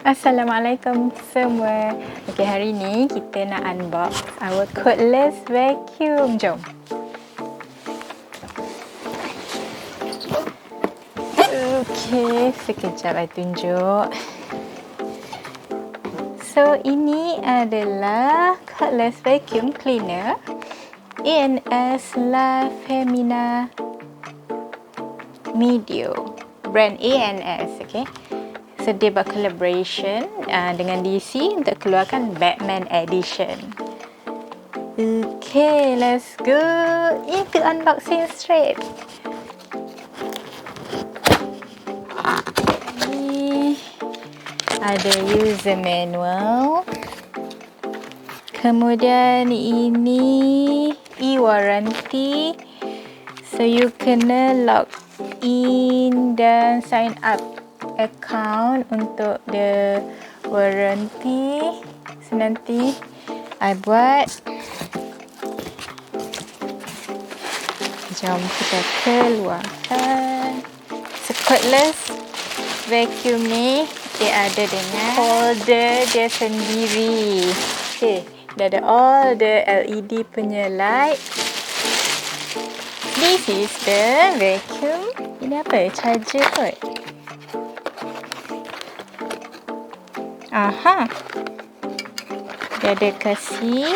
Assalamualaikum semua. Okay, hari ni kita nak unbox our cordless vacuum. Jom. Okay, sekejap I tunjuk. So, ini adalah cordless vacuum cleaner A&S La Femina Medio. Brand A&S, okay. So, dia buat collaboration dengan DC untuk keluarkan Batman Edition. Okay, let's go into unboxing straight. Ini ada user manual. Kemudian ini e-warranty. So, you kena log in dan sign up account untuk the warranty. So nanti I buat. Jom kita keluarkan. So, cordless vacuum ni dia ada dengan holder dia sendiri. Okay, dia ada all the LED punya light. This is the vacuum. Ini apa? Charger kot. Aha. Dia ada kasih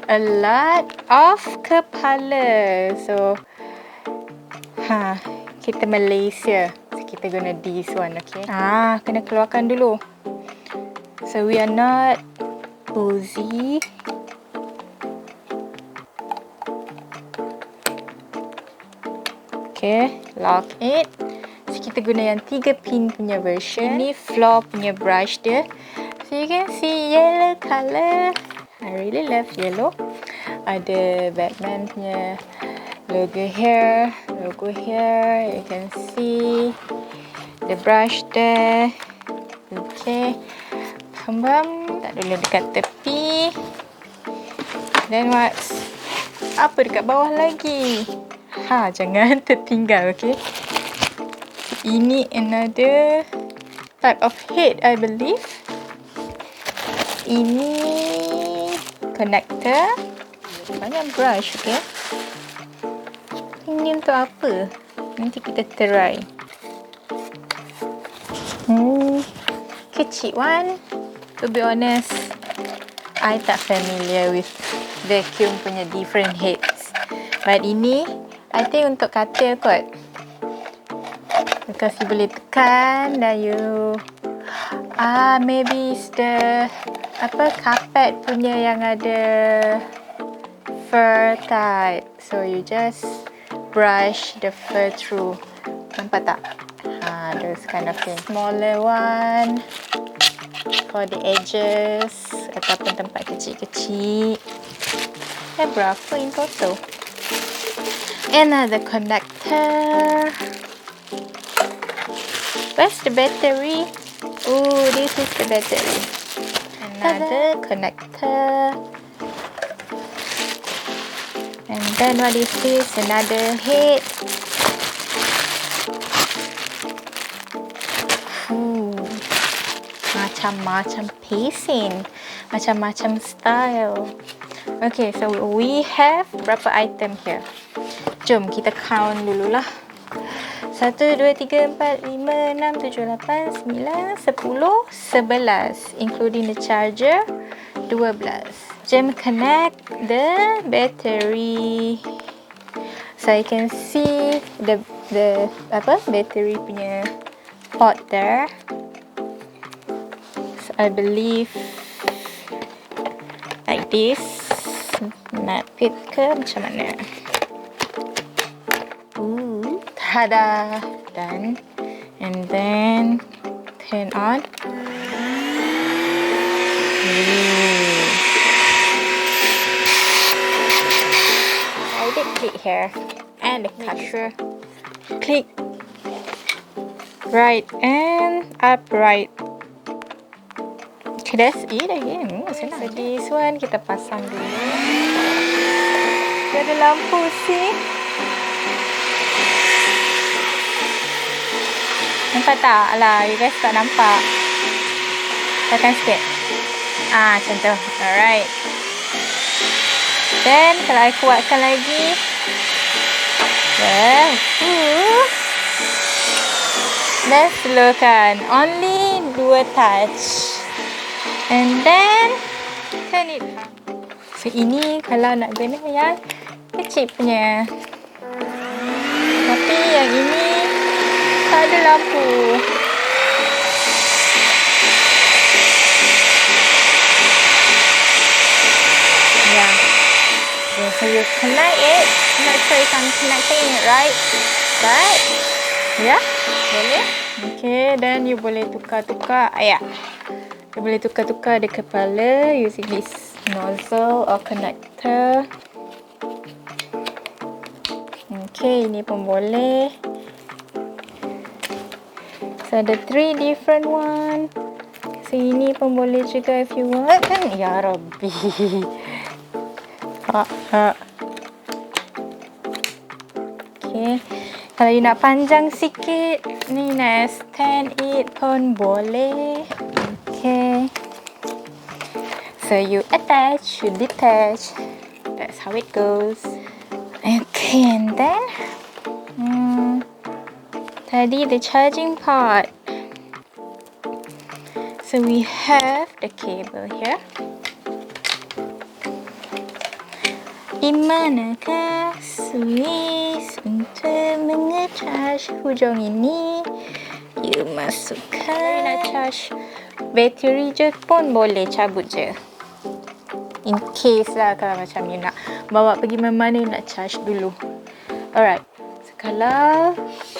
a lot of kepala. So, kita Malaysia. So, kita guna this one, okay? Kena keluarkan dulu. So, we are not Uzi. Okay, lock it. Kita guna yang 3 pin punya version. Ini floor punya brush dia. So you can see yellow color. I really love yellow. Ada Batman punya logo here. You can see the brush there. Okay. Tak dulu dekat tepi. Then what? Apa dekat bawah lagi? Jangan tertinggal, okay? Ini another type of head, I believe. Ini connector. Banyak brush, okay? Ini untuk apa? Nanti kita try. Kecil one. To be honest, I tak familiar with vacuum punya different heads. But ini, I think untuk katil kot. Because you boleh tekan dan you maybe it's the carpet punya yang ada fur type. So you just brush the fur through. Nampak tak? Those kind of thing. Smaller one for the edges ataupun tempat kecil-kecil. Berapa in total? Another connector. Where's the battery? This is the battery. Another connector. And then what is this? Another head. Macam-macam pacing. Macam-macam style. Okay, so we have berapa item here? Jom kita count dululah. 1, 2, 3, 4, 5, 6, 7, 8, 9, 10, 11 including the charger, 12. Jom connect the battery. So you can see the battery punya port there. So I believe like this. Nak fit ke macam mana? Tada! Done. And then turn on. I did click here and the capture. Click right and upright. Okay, that's it again. So this one kita pasang dulu. Ada lampu sih. Nampak tak? Alah, you guys tak nampak. Tekan sikit. Macam tu. Alright. Then, kalau I kuatkan lagi. Dan slowkan. Only 2 touch. And then, turn it. So, ini kalau nak guna yang kecil punya. Tapi yang ini tak ada lampu. Yeah. Okay, so you connect it. I'm not sure if I'm connecting it right. But, yeah, boleh. Okay, then you boleh tukar-tukar. You boleh tukar-tukar the kepala using this nozzle or connector. Okay, ini pun boleh. So, ada 3 different one. So, ini pun boleh juga if you want. Ya Rabbi. Okay. Kalau you nak panjang sikit, ni nak extend it pun boleh. Okay. So, you attach, you detach. That's how it goes. Okay, and then tadi the charging part. So we have the cable here. Di manakah switch untuk mengecharge hujung ini? You masukkan. Kalau nak charge bateri je pun boleh, cabut je. In case lah kalau macam you nak bawa pergi mana-mana, nak charge dulu. Alright. So, kalau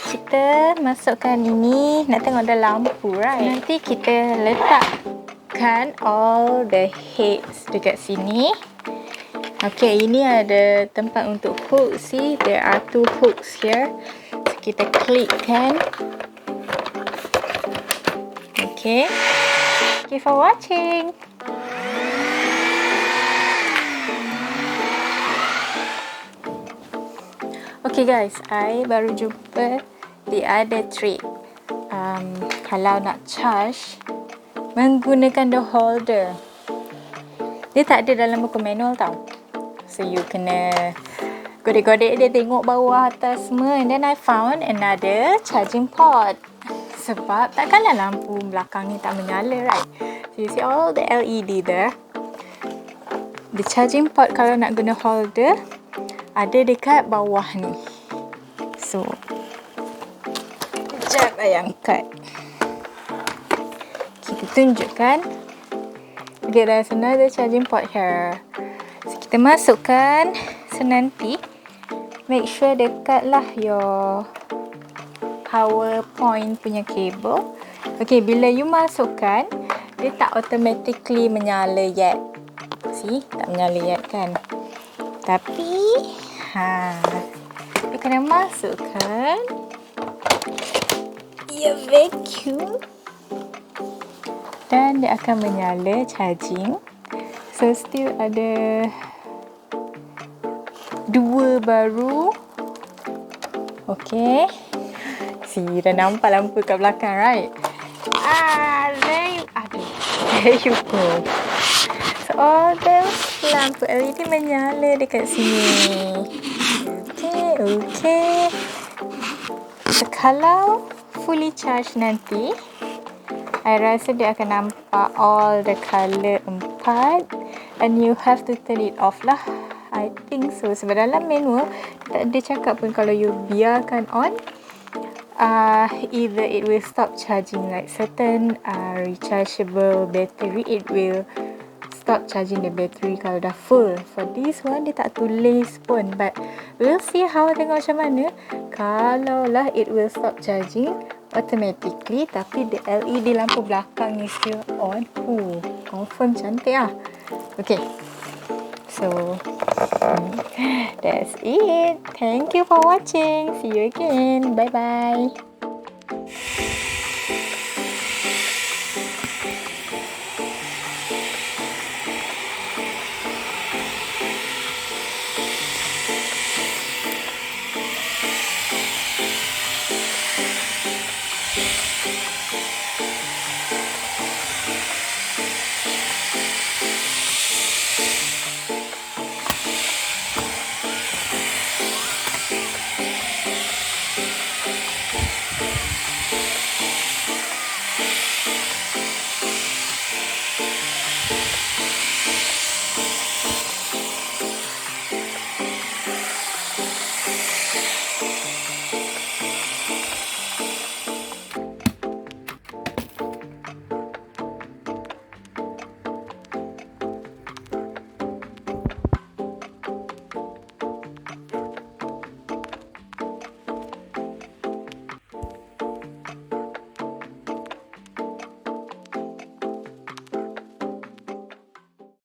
kita masukkan ini, nak tengok ada lampu, right? Nanti kita letakkan all the heads dekat sini. Okay, ini ada tempat untuk hook. See, there are 2 hooks here. So, kita klikkan. Okay. Thank you for watching. Okay guys, I baru jumpa the other trick. Kalau nak charge menggunakan the holder, dia tak ada dalam buku manual tau. So you kena godek-godek dia, tengok bawah atas semua. And then I found another charging port. Sebab takkanlah lampu belakang ni tak menyala, right? So you see all the LED there. The charging port kalau nak guna holder ada dekat bawah ni. So, sekejap I angkat. Kita tunjukkan. Okay, there's another charging port here. So, kita masukkan. So, nanti make sure dekatlah your power point punya cable. Okay, bila you masukkan, dia tak automatically menyala yet. See, tak menyala yet kan? Tapi dia kena masukkan vacuum dan dia akan menyala charging. So still ada 2 baru. Okay, dah nampak lampu kat belakang, right? There you go. So all the lampu LED menyala dekat sini. Okay. So, kalau fully charge nanti, I rasa dia akan nampak all the colour 4 and you have to turn it off lah. I think so. Sebab dalam manual tak ada cakap pun kalau you biarkan on, either it will stop charging, like certain rechargeable battery, it will stop charging the battery kalau dah full. For this one, dia tak tulis pun. But we'll see how, tengok macam mana. Kalau lah it will stop charging automatically, tapi the LED lampu belakang ni still on. Confirm cantik lah. Okay. So, that's it. Thank you for watching. See you again. Bye-bye.